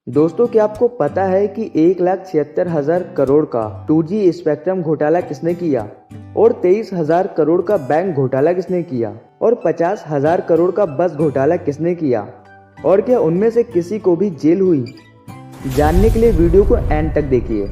दोस्तों, क्या आपको पता है कि 1,76,000 करोड़ का 2G स्पेक्ट्रम घोटाला किसने किया और 23,000 करोड़ का बैंक घोटाला किसने किया और 50,000 करोड़ का बस घोटाला किसने किया और क्या उनमें से किसी को भी जेल हुई? जानने के लिए वीडियो को एंड तक देखिए।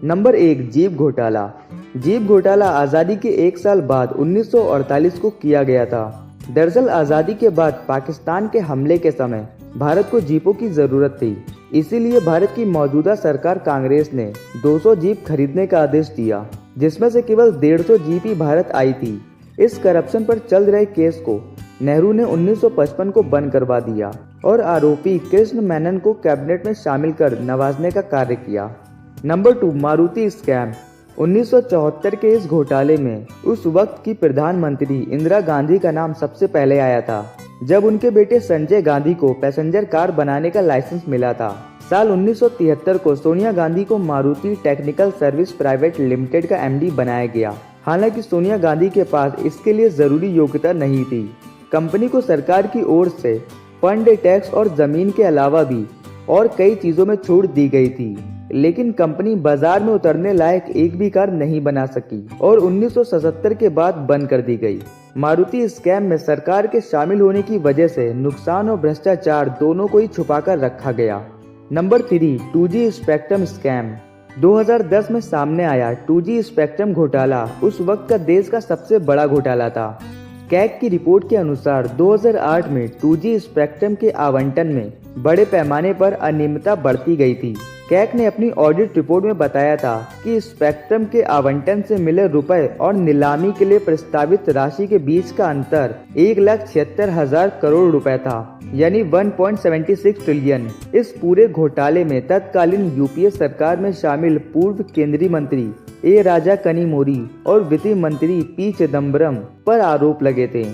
नंबर 1, जीप घोटाला। जीप घोटाला आज़ादी के एक साल बाद 1948 को किया गया था। दरअसल आज़ादी के बाद पाकिस्तान के हमले के समय भारत को जीपों की जरूरत थी, इसीलिए भारत की मौजूदा सरकार कांग्रेस ने 200 जीप खरीदने का आदेश दिया, जिसमें से केवल 150 जीप ही भारत आई थी। इस करप्शन पर चल रहे केस को नेहरू ने 1955 को बंद करवा दिया और आरोपी कृष्ण मेनन को कैबिनेट में शामिल कर नवाजने का कार्य किया। Number 2, Maruti scam. 1974 के इस घोटाले में उस वक्त की प्रधानमंत्री इंदिरा गांधी का नाम सबसे पहले आया था, जब उनके बेटे संजय गांधी को पैसेंजर कार बनाने का लाइसेंस मिला था। साल 1973 को सोनिया गांधी को Maruti technical service private limited का एमडी बनाया गया। हालांकि सोनिया गांधी के पास इसके लिए जरूरी योग्यता नहीं थी। कंपनी को सरकार की ओर से फंड, टैक्स और जमीन के अलावा भी और कई चीजों में छूट दी गई थी, लेकिन कंपनी बाजार में उतरने लायक एक भी कार नहीं बना सकी और 1977 के बाद बंद कर दी गई। मारुति स्कैम में सरकार के शामिल होने की वजह से नुकसान और भ्रष्टाचार दोनों को ही छुपाकर रखा गया। Number 3, 2G spectrum scam. 2010 में सामने आया 2G स्पेक्ट्रम घोटाला उस वक्त का देश का सबसे बड़ा घोटाला था। कैग की रिपोर्ट के अनुसार 2008 में 2G स्पेक्ट्रम के आवंटन में बड़े पैमाने पर अनियमितता बरती गई थी। कैग ने अपनी ऑडिट रिपोर्ट में बताया था कि स्पेक्ट्रम के आवंटन से मिले रुपए और नीलामी के लिए प्रस्तावित राशि के बीच का अंतर 1,76,000 करोड़ रुपए था, यानी 1.76 ट्रिलियन। इस पूरे घोटाले में तत्कालीन यूपीए सरकार में शामिल पूर्व केंद्रीय मंत्री ए राजा कनिमोरी और वित्त मंत्री पी चिदम्बरम पर आरोप लगे थे,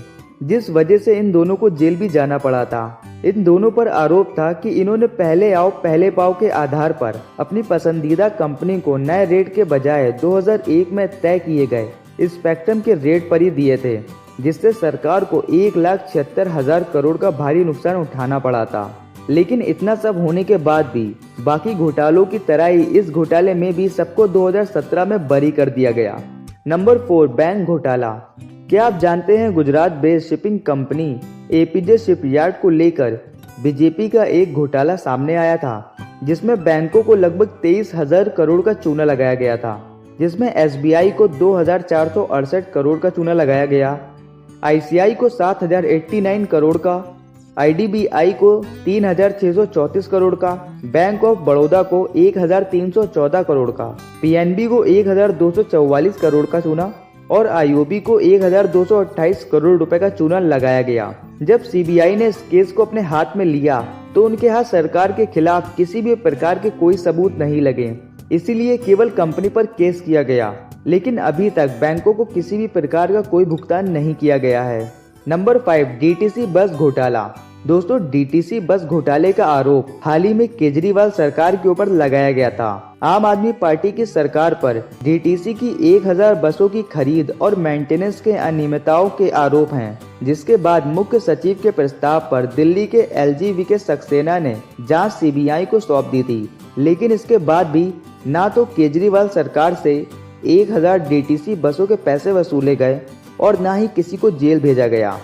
जिस वजह से इन दोनों को जेल भी जाना पड़ा था। इन दोनों पर आरोप था कि इन्होंने पहले आओ पहले पाओ के आधार पर अपनी पसंदीदा कंपनी को नए रेट के बजाय 2001 में तय किए गए स्पेक्ट्रम के रेट पर ही दिए थे, जिससे सरकार को 1,76,000 करोड़ का भारी नुकसान उठाना पड़ा था। लेकिन इतना सब होने के बाद भी बाकी घोटालों की तरह ही इस घोटाले में भी सबको 2017 में बरी कर दिया गया। नंबर 4, बैंक घोटाला। क्या आप जानते हैं Gujarat based shipping company APJ shipyard को लेकर बीजेपी का एक घोटाला सामने आया था, जिसमें बैंकों को लगभग 23,000 करोड़ का चूना लगाया गया था, जिसमें एसबीआई को 2,468 करोड़ का चूना लगाया गया, आईसीआई को 7,089 करोड़ का, आईडीबीआई को 3,634 करोड़ का, बैंक ऑफ बड़ौदा को 1,314 करोड़ का, पीएनबी को 1,244 करोड़ का चूना और आईओबी को 1,228 करोड़ रुपए का चूना लगाया गया। जब सीबीआई ने इस केस को अपने हाथ में लिया तो उनके हाथ सरकार के खिलाफ किसी भी प्रकार के कोई सबूत नहीं लगे, इसीलिए केवल कंपनी पर केस किया गया। लेकिन अभी तक बैंकों को किसी भी प्रकार का कोई भुगतान नहीं किया गया है। नंबर 5, डीटीसी बस घोटाला। दोस्तों, डीटीसी बस घोटाले का आरोप हाल ही में केजरीवाल सरकार के ऊपर लगाया गया था। आम आदमी पार्टी की सरकार पर डीटीसी की 1,000 बसों की खरीद और मेंटेनेंस के अनियमितताओं के आरोप हैं, जिसके बाद मुख्य सचिव के प्रस्ताव पर दिल्ली के एलजीवी के सक्सेना ने जांच सीबीआई को सौंप दी थी। लेकिन इसके बाद भी ना तो केजरीवाल सरकार से 1,000 डीटीसी बसों के पैसे वसूले गए और ना ही किसी को जेल भेजा गया।